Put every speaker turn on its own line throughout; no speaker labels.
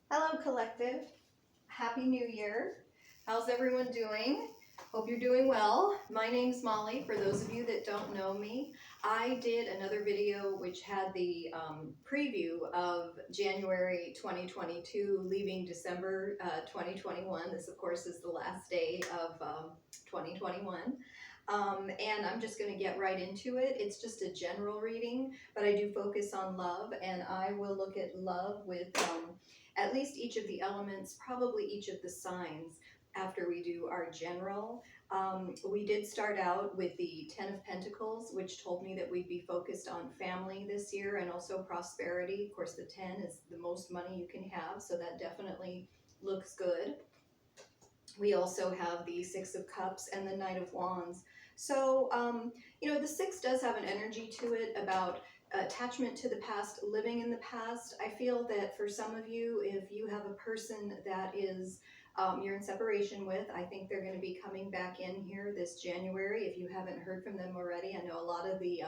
Hello, collective. Happy New Year. How's everyone doing? Hope you're doing well. My name's Molly. For those of you that don't know me, I did another video which had the preview of January 2022 leaving December 2021. This, of course, is the last day of 2021. And I'm just going to get right into it. It's just a general reading, but I do focus on love, and I will look at love with at least each of the elements, probably each of the signs after we do our general. We did start out with the 10 of Pentacles, which told me that we'd be focused on family this year and also prosperity. Of course, the 10 is the most money you can have, so that definitely looks good. We also have the 6 of Cups and the Knight of Wands. So, the 6 does have an energy to it about attachment to the past, living in the past. I feel that for some of you, if you have a person that is you're in separation with, I think they're going to be coming back in here this January. If you haven't heard from them already, I know a lot of the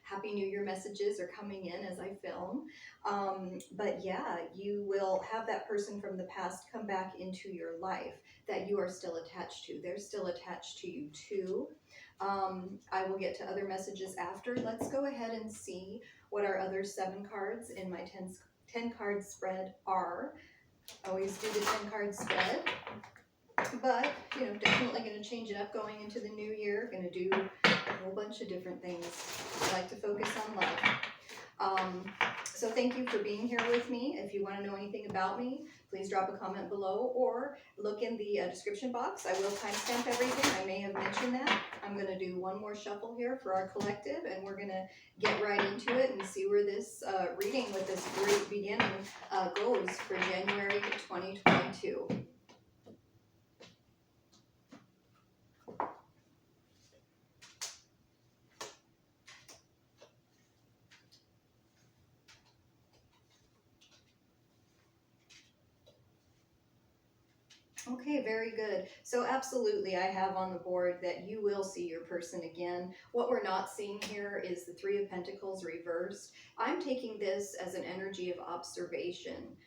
Happy New Year messages are coming in as I film. But yeah, you will have that person from the past come back into your life that you are still attached to. They're still attached to you too. I will get to other messages after. Let's go ahead and see what our other 7 cards in my 10 card spread are. I always do the 10 card spread, but definitely going to change it up going into the new year. Going to do a whole bunch of different things. I like to focus on love. So thank you for being here with me. If you want to know anything about me, please drop a comment below or look in the description box. I will timestamp everything. I may have mentioned that. I'm going to do one more shuffle here for our collective, and we're going to get right into it and see where this reading with this great beginning goes for January 2022. Okay, very good. So absolutely, I have on the board that you will see your person again. What we're not seeing here is the 3 of Pentacles reversed. I'm taking this as an energy of observation.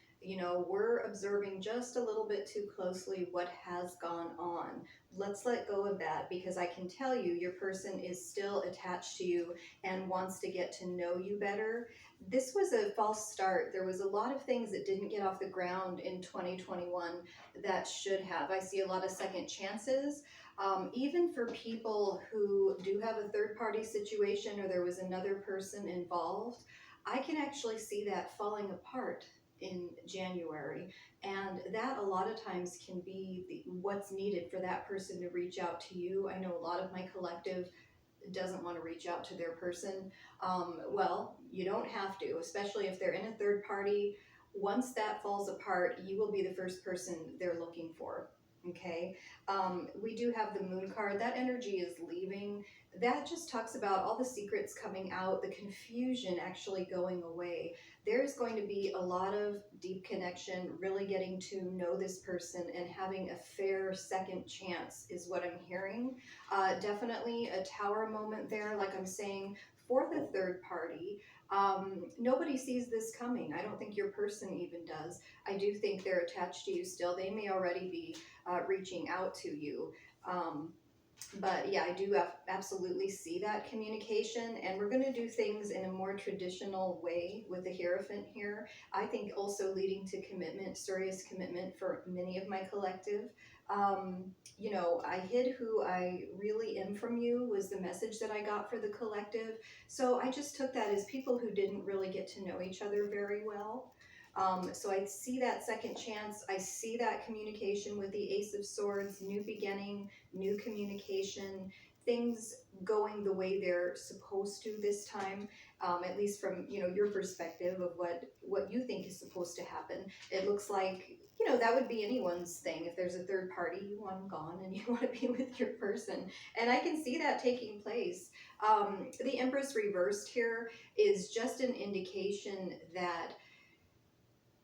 We're observing just a little bit too closely what has gone on. Let's let go of that, because I can tell you your person is still attached to you and wants to get to know you better. This was a false start. There was a lot of things that didn't get off the ground in 2021 that should have. I see a lot of second chances. Even for people who do have a third-party situation or there was another person involved, I can actually see that falling apart in January, and that a lot of times can be what's needed for that person to reach out to you. I know a lot of my collective doesn't want to reach out to their person. Well, you don't have to, especially if they're in a third party. Once that falls apart, you will be the first person they're looking for. Okay, we do have the Moon card. That energy is leaving. That just talks about all the secrets coming out, the confusion actually going away. There's going to be a lot of deep connection, really getting to know this person and having a fair second chance is what I'm hearing. Definitely a tower moment there, like I'm saying, for the third party. Nobody sees this coming. I don't think your person even does. I do think they're attached to you still. They may already be reaching out to you. But yeah, I do absolutely see that communication, and we're going to do things in a more traditional way with the Hierophant here. I think also leading to commitment, serious commitment for many of my collective. I hid who I really am from you was the message that I got for the collective. So I just took that as people who didn't really get to know each other very well. So I see that second chance. I see that communication with the Ace of Swords, new beginning, new communication, things going the way they're supposed to this time, at least from your perspective of what you think is supposed to happen. It looks like that would be anyone's thing. If there's a third party, you want them gone and you want to be with your person, and I can see that taking place. The Empress reversed here is just an indication that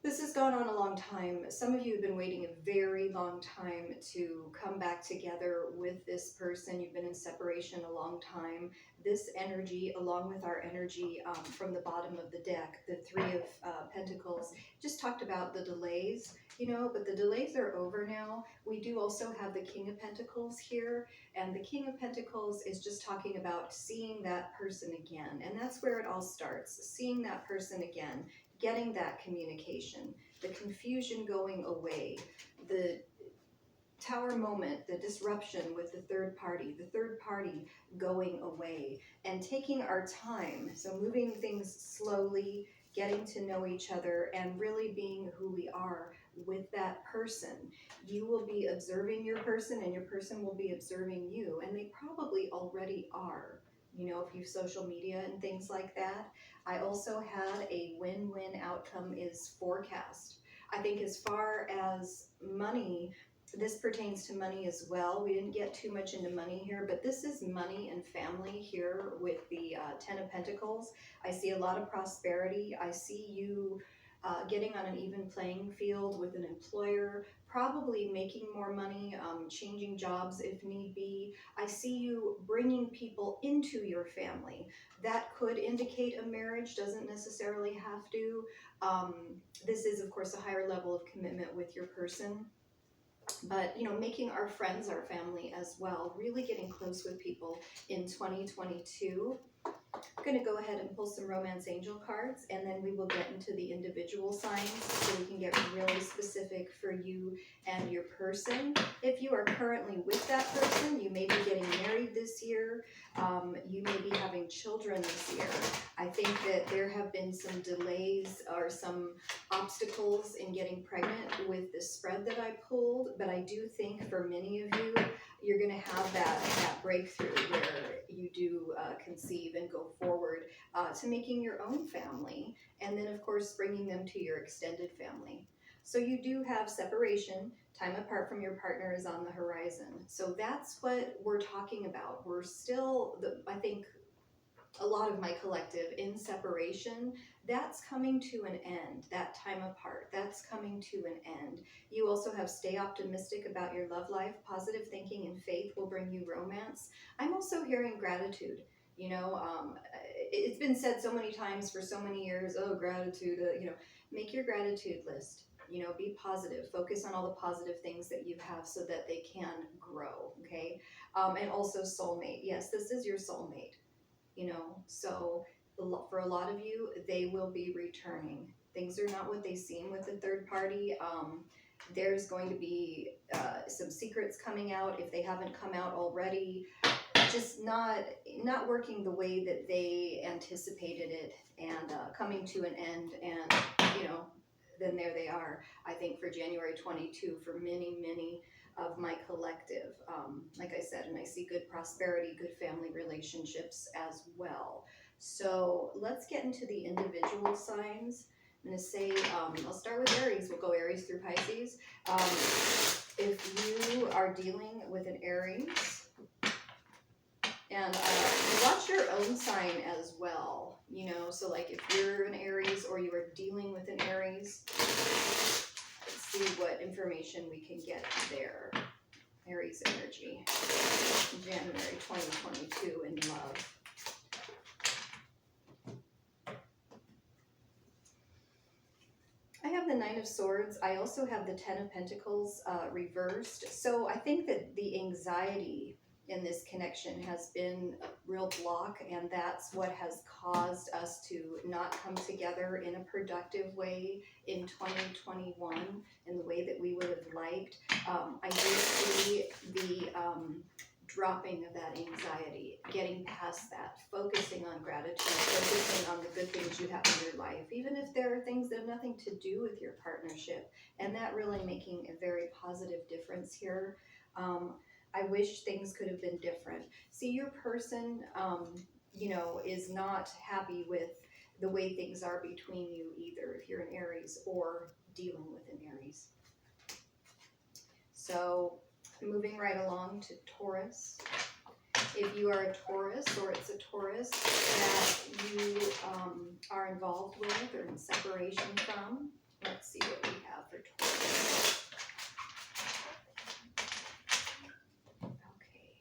This has gone on a long time. Some of you have been waiting a very long time to come back together with this person. You've been in separation a long time. This energy, along with our energy from the bottom of the deck, the Three of Pentacles, just talked about the delays, you know, but the delays are over now. We do also have the King of Pentacles here, and the King of Pentacles is just talking about seeing that person again. And that's where it all starts, seeing that person again, getting that communication, the confusion going away, the tower moment, the disruption with the third party going away, and taking our time. So moving things slowly, getting to know each other, and really being who we are with that person. You will be observing your person, and your person will be observing you, and they probably already are. You know, if you social media and things like that. I also had a win-win outcome is forecast. I think as far as money, this pertains to money as well. We didn't get too much into money here, but this is money and family here with the Ten of Pentacles. I see a lot of prosperity. I see you getting on an even playing field with an employer, probably making more money, changing jobs if need be. I see you bringing people into your family. That could indicate a marriage, doesn't necessarily have to. This is, of course, a higher level of commitment with your person. But, you know, making our friends our family as well, really getting close with people in 2022. I'm going to go ahead and pull some romance angel cards, and then we will get into the individual signs so we can get really specific for you and your person. If you are currently with that person, you may be getting married this year. You may be having children this year. I think that there have been some delays or some obstacles in getting pregnant with the spread that I pulled, but I do think for many of you, you're going to have that breakthrough where you do conceive and go forward to making your own family, and then of course bringing them to your extended family. So you do have separation, time apart from your partner is on the horizon. So that's what we're talking about. We're still, I think, a lot of my collective in separation, that's coming to an end. That time apart, that's coming to an end. You also have stay optimistic about your love life. Positive thinking and faith will bring you romance. I'm also hearing gratitude. You know, it's been said so many times for so many years, oh, gratitude, you know, make your gratitude list. You know, be positive. Focus on all the positive things that you have so that they can grow, okay? And also soulmate. Yes, this is your soulmate. You know, so for a lot of you, they will be returning. Things are not what they seem with the third party. There's going to be some secrets coming out if they haven't come out already. Just not working the way that they anticipated it, and coming to an end. And you know, then there they are. I think for January 22, for many of my collective, like I said, and I see good prosperity, good family relationships as well. So let's get into the individual signs. I'm going to say, I'll start with Aries. We'll go Aries through Pisces. If you are dealing with an Aries, and watch your own sign as well, you know, so like if you're an Aries or you are dealing with an Aries, let's see what information we can get there. Aries energy, January 2022 in love. I have the Nine of Swords. I also have the Ten of Pentacles reversed. So I think that the anxiety in this connection has been a real block, and that's what has caused us to not come together in a productive way in 2021 in the way that we would have liked. I do see the dropping of that anxiety, getting past that, focusing on gratitude, focusing on the good things you have in your life, even if there are things that have nothing to do with your partnership, and that really making a very positive difference here. I wish things could have been different. See, your person, you know, is not happy with the way things are between you either, if you're an Aries or dealing with an Aries. So moving right along to Taurus. If you are a Taurus, or it's a Taurus that you are involved with or in separation from, Let's see what we have for Taurus. Okay.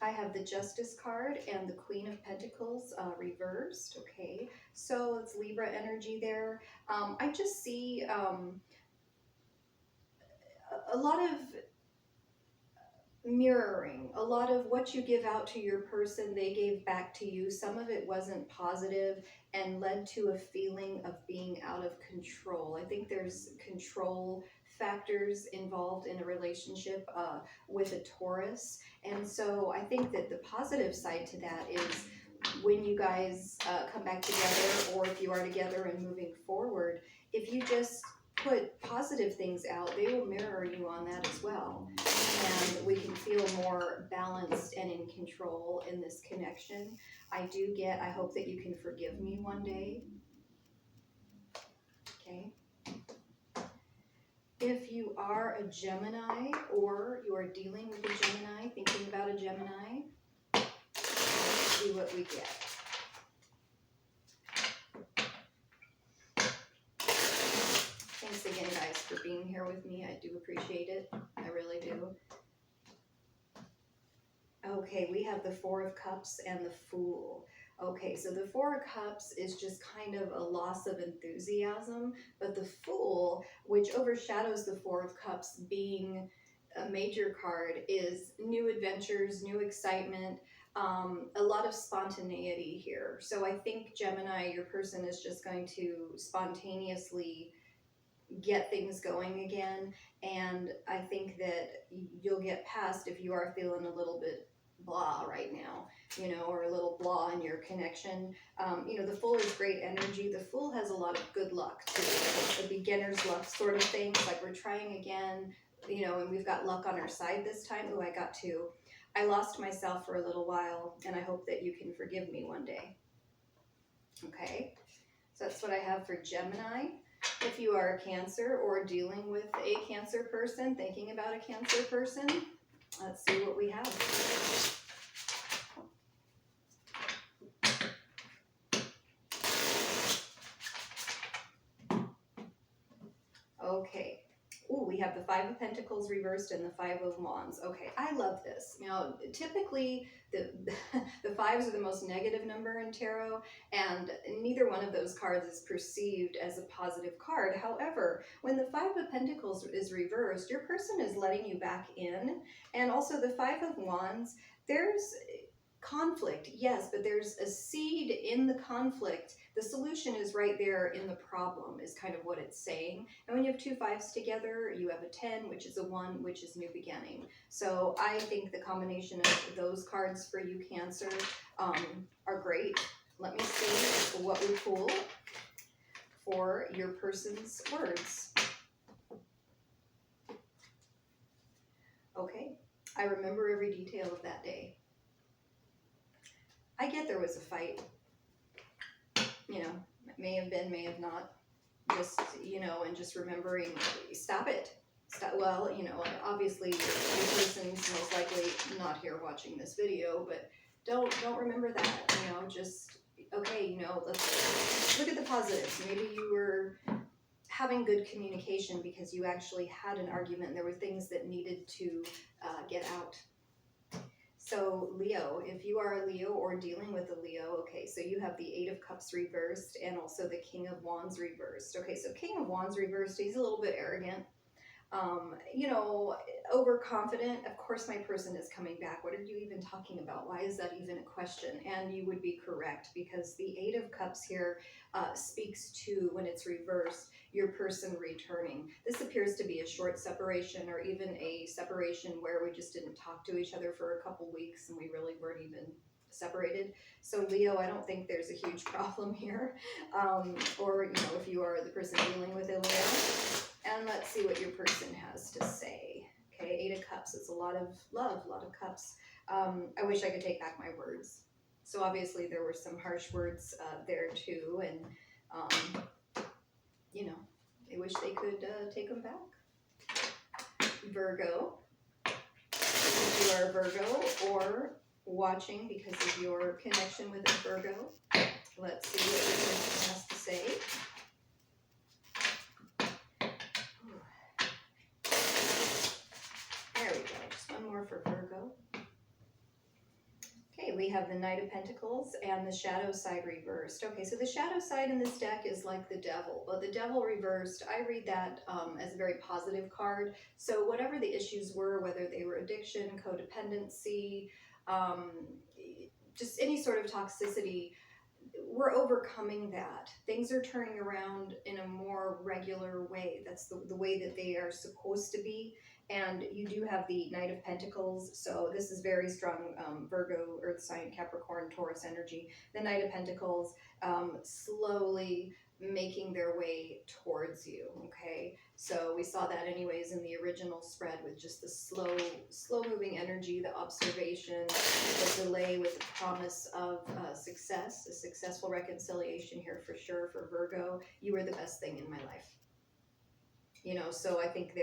I have the Justice card and the Queen of Pentacles reversed. Okay, so it's Libra energy there. I just see a lot of mirroring, a lot of what you give out to your person, they gave back to you. Some of it wasn't positive and led to a feeling of being out of control. I think there's control factors involved in a relationship with a Taurus. And so I think that the positive side to that is when you guys come back together, or if you are together and moving forward, if you just put positive things out, they will mirror you on that as well. And we can feel more balanced and in control in this connection. I hope that you can forgive me one day. Okay. If you are a Gemini, or you are dealing with a Gemini, thinking about a Gemini, let's see what we get. Thanks again, guys, for being here with me. I do appreciate it. I really do. Okay, we have the Four of Cups and the Fool. Okay, so the Four of Cups is just kind of a loss of enthusiasm, but the Fool, which overshadows the Four of Cups being a major card, is new adventures, new excitement, a lot of spontaneity here. So I think, Gemini, your person is just going to spontaneously get things going again, and I think that you'll get past if you are feeling a little bit blah right now, you know, or a little blah in your connection. You know, the Fool is great energy. The Fool has a lot of good luck too, a beginner's luck sort of thing. It's like we're trying again, you know, and we've got luck on our side this time. Oh, I lost myself for a little while, and I hope that you can forgive me one day. Okay, so that's what I have for Gemini. If you are a Cancer or dealing with a Cancer person, thinking about a Cancer person, let's see what we have. Okay. Ooh, we have the Five of Pentacles reversed and the Five of Wands. Okay, I love this. Now, typically, the fives are the most negative number in tarot, and neither one of those cards is perceived as a positive card. However, when the Five of Pentacles is reversed, your person is letting you back in, and also the Five of Wands, there's conflict, yes, but there's a seed in the conflict. The solution is right there in the problem, is kind of what it's saying. And when you have two fives together, you have a 10, which is a 1, which is new beginning. So I think the combination of those cards for you, Cancer, are great. Let me see what we pull for your person's words. Okay, I remember every detail of that day. I get there was a fight, you know, may have been, may have not, just, you know, and just remembering, stop it. Well, you know, obviously your person's most likely not here watching this video, but don't remember that, you know, just, okay, you know, let's look at the positives. Maybe you were having good communication because you actually had an argument and there were things that needed to get out. So Leo, if you are a Leo or dealing with a Leo, okay, so you have the Eight of Cups reversed and also the King of Wands reversed. Okay, so King of Wands reversed, he's a little bit arrogant, you know, overconfident. Of course my person is coming back. What are you even talking about? Why is that even a question? And you would be correct, because the Eight of Cups here speaks to, when it's reversed, your person returning. This appears to be a short separation, or even a separation where we just didn't talk to each other for a couple weeks and we really weren't even separated. So Leo, I don't think there's a huge problem here. Or, you know, if you are the person dealing with a Leo. And let's see what your person has to say. Okay, Eight of Cups, it's a lot of love, a lot of cups. I wish I could take back my words. So obviously there were some harsh words there too, and you know, I wish they could take them back. Virgo, if you are a Virgo or watching because of your connection with a Virgo, let's see what your person has to say. we have the Knight of Pentacles and the shadow side reversed. Okay, so the shadow side in this deck is like the devil, but the devil reversed, I read that as a very positive card. So whatever the issues were, whether they were addiction, codependency, just any sort of toxicity, we're overcoming that. Things are turning around in a more regular way. That's the way that they are supposed to be. And you do have the Knight of Pentacles, so this is very strong Virgo, Earth sign, Capricorn, Taurus energy. The Knight of Pentacles slowly making their way towards you, okay? So we saw that anyways in the original spread with just the slow moving energy, the observation, the delay with the promise of success, a successful reconciliation here for sure for Virgo. You were the best thing in my life. You know, so I think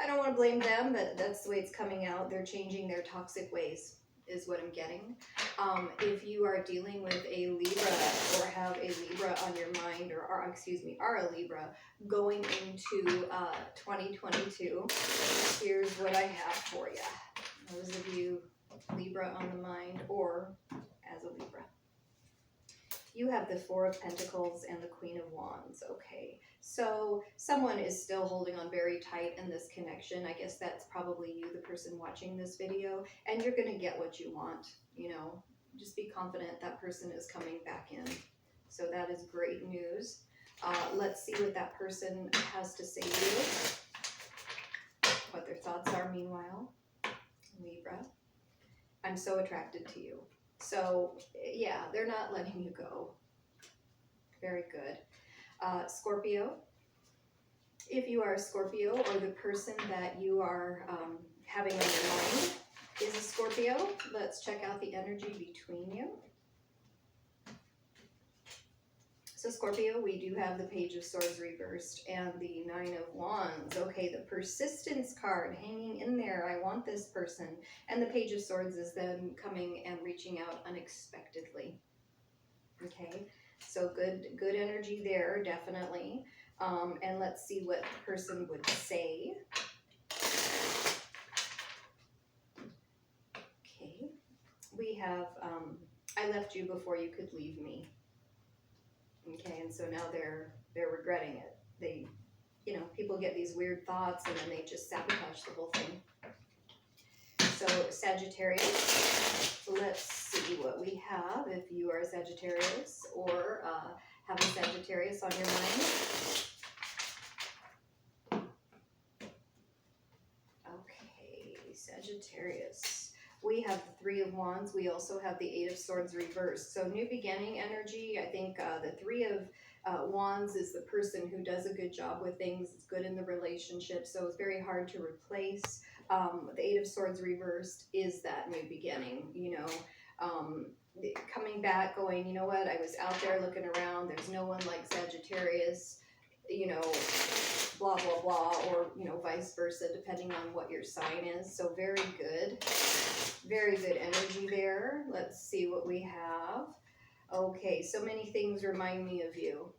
I don't want to blame them, but that's the way it's coming out. They're changing their toxic ways, is what I'm getting. If you are dealing with a Libra or have a Libra on your mind, or excuse me, are a Libra going into 2022, here's what I have for you. Those of you Libra on the mind or as a Libra. You have the Four of Pentacles and the Queen of Wands. Okay, so someone is still holding on very tight in this connection. I guess that's probably you, the person watching this video, and you're going to get what you want. You know, just be confident that person is coming back in. So that is great news. Let's see what that person has to say to you, what their thoughts are meanwhile. Libra, I'm so attracted to you. So, yeah, they're not letting you go. Very good. Scorpio, if you are a Scorpio or the person that you are having on your mind is a Scorpio, let's check out the energy between you. So Scorpio, we do have the Page of Swords reversed and the Nine of Wands. Okay, the persistence card hanging in there. I want this person. And the Page of Swords is them coming and reaching out unexpectedly. Okay, so good energy there, definitely. And let's see what the person would say. Okay, we have, I left you before you could leave me. Okay, and so now they're regretting it. They, you know, people get these weird thoughts and then they just sabotage the whole thing. So Sagittarius, let's see what we have if you are a Sagittarius or have a Sagittarius on your mind. Okay, Sagittarius. We have the Three of Wands. We also have the Eight of Swords reversed. So new beginning energy. I think the Three of Wands is the person who does a good job with things. It's good in the relationship. So it's very hard to replace. The Eight of Swords reversed is that new beginning, you know, coming back going, you know what, I was out there looking around. There's no one like Sagittarius, you know, blah, blah, blah, or, you know, vice versa, depending on what your sign is. So very good. Very good energy there. Let's see what we have. Okay, so many things remind me of you.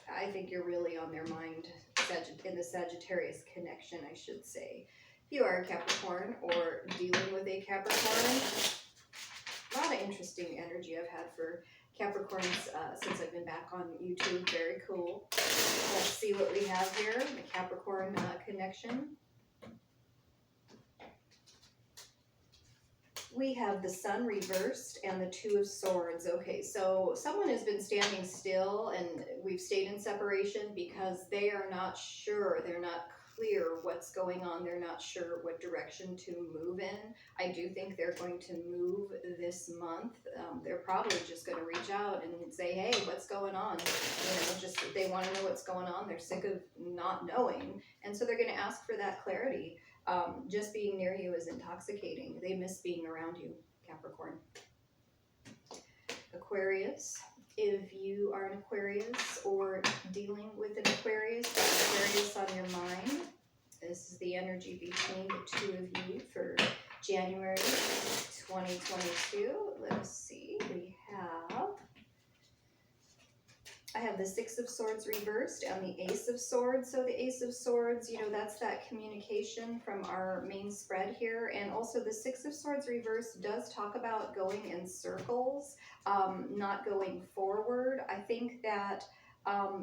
I think you're really on their mind in the Sagittarius connection, I should say. If you are a Capricorn or dealing with a Capricorn, a lot of interesting energy I've had for Capricorns since I've been back on YouTube. Very cool. Let's see what we have here, the Capricorn connection. We have the Sun reversed and the Two of Swords. Okay, so someone has been standing still and we've stayed in separation because they are not sure. They're not clear what's going on. They're not sure what direction to move in. I do think they're going to move this month. They're probably just going to reach out and say, hey, what's going on? You know, just they want to know what's going on. They're sick of not knowing. And so they're going to ask for that clarity. Just being near you is intoxicating. They miss being around you, Capricorn. Aquarius. If you are an Aquarius or dealing with an Aquarius, Aquarius on your mind, this is the energy between the two of you for January 2022. Let's see. We have, I have the Six of Swords reversed and the Ace of Swords. So the Ace of Swords, you know, that's that communication from our main spread here. And also the Six of Swords reversed does talk about going in circles, not going forward. I think that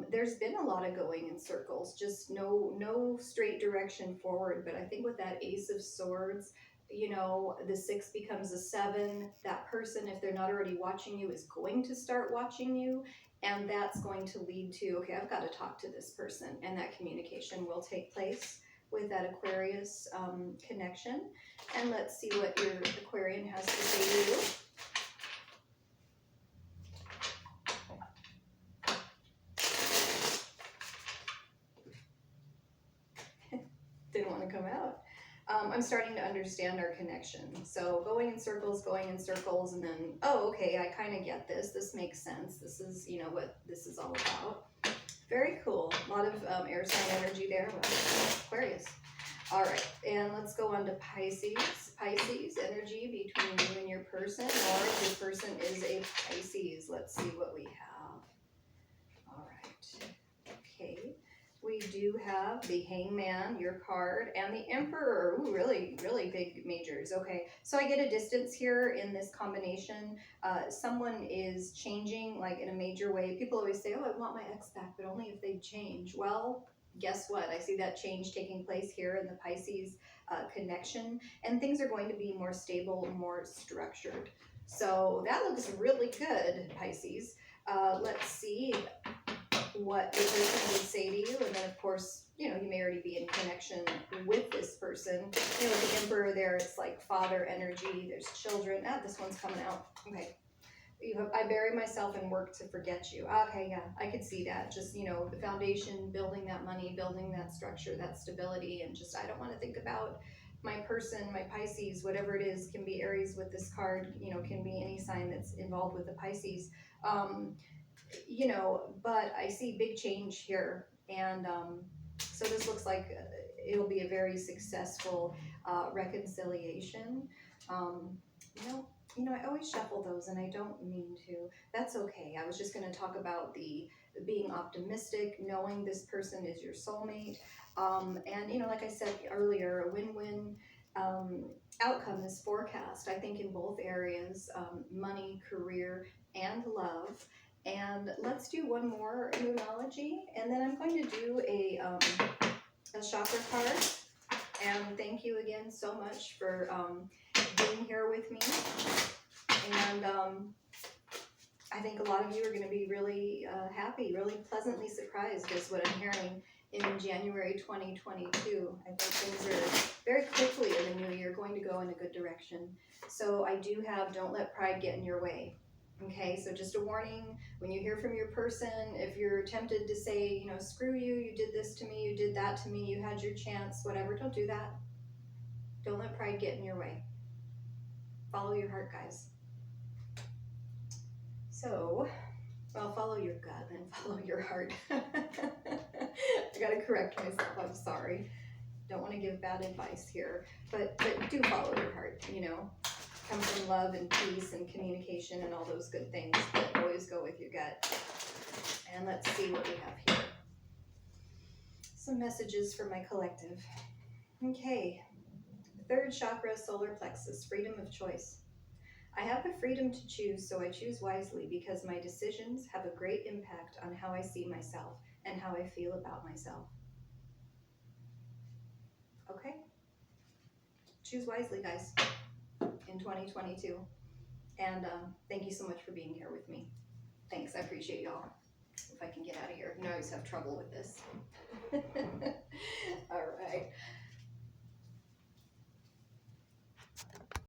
there's been a lot of going in circles, just no straight direction forward. But I think with that Ace of Swords, you know, the 6 becomes a 7. That person, if they're not already watching you, is going to start watching you. And that's going to lead to, okay, I've got to talk to this person. And that communication will take place with that Aquarius connection. And let's see what your Aquarian has to say to you. Didn't want to come out. I'm starting to understand our connection. So going in circles, and then, oh, okay, I kind of get this. This makes sense. This is, you know, what this is all about. Very cool. A lot of air sign energy there. Well, Aquarius. All right, and let's go on to Pisces. Pisces energy between you and your person, or your person is a Pisces. Let's see what we have. All right. Okay. We do have the Hangman, your card, and the Emperor. Ooh, really, really big majors. Okay, so I get a distance here in this combination. Someone is changing, like, in a major way. People always say, oh, I want my ex back, but only if they change. Well, guess what? I see that change taking place here in the Pisces connection, and things are going to be more stable, more structured. So that looks really good, Pisces. Let's see what the person would say to you, and then of course, you know, you may already be in connection with this person. You know, with the Emperor there, it's like father energy, there's children. This one's coming out. Okay. I bury myself and work to forget you. Okay, yeah, I could see that. Just, you know, the foundation, building that money, building that structure, that stability, and just, I don't want to think about my person, my Pisces, whatever it is. Can be Aries with this card, you know, can be any sign that's involved with the Pisces. You know, but I see big change here, and so this looks like it'll be a very successful reconciliation. You know, I always shuffle those, and I don't mean to. That's okay. I was just going to talk about the being optimistic, knowing this person is your soulmate, and you know, like I said earlier, a win-win outcome is forecast. I think in both areas, money, career, and love. And let's do one more numerology, and then I'm going to do a chakra card. And thank you again so much for being here with me. And I think a lot of you are going to be really happy, really pleasantly surprised is what I'm hearing in January 2022. I think things are very quickly in the new year going to go in a good direction. So I do have don't let pride get in your way. Okay, so just a warning, when you hear from your person, if you're tempted to say, you know, screw you, you did this to me, you did that to me, you had your chance, whatever, don't do that. Don't let pride get in your way. Follow your heart, guys. So, well, follow your gut, then follow your heart. I gotta correct myself, I'm sorry. Don't want to give bad advice here, but do follow your heart, you know. Come from love and peace and communication and all those good things, but always go with your gut. And let's see what we have here. Some messages for my collective. Okay. Third chakra, solar plexus, freedom of choice. I have the freedom to choose, so I choose wisely because my decisions have a great impact on how I see myself and how I feel about myself. Okay? Choose wisely, guys, in 2022. And thank you so much for being here with me. Thanks, I appreciate y'all. If I can get out of here. You know, I always have trouble with this.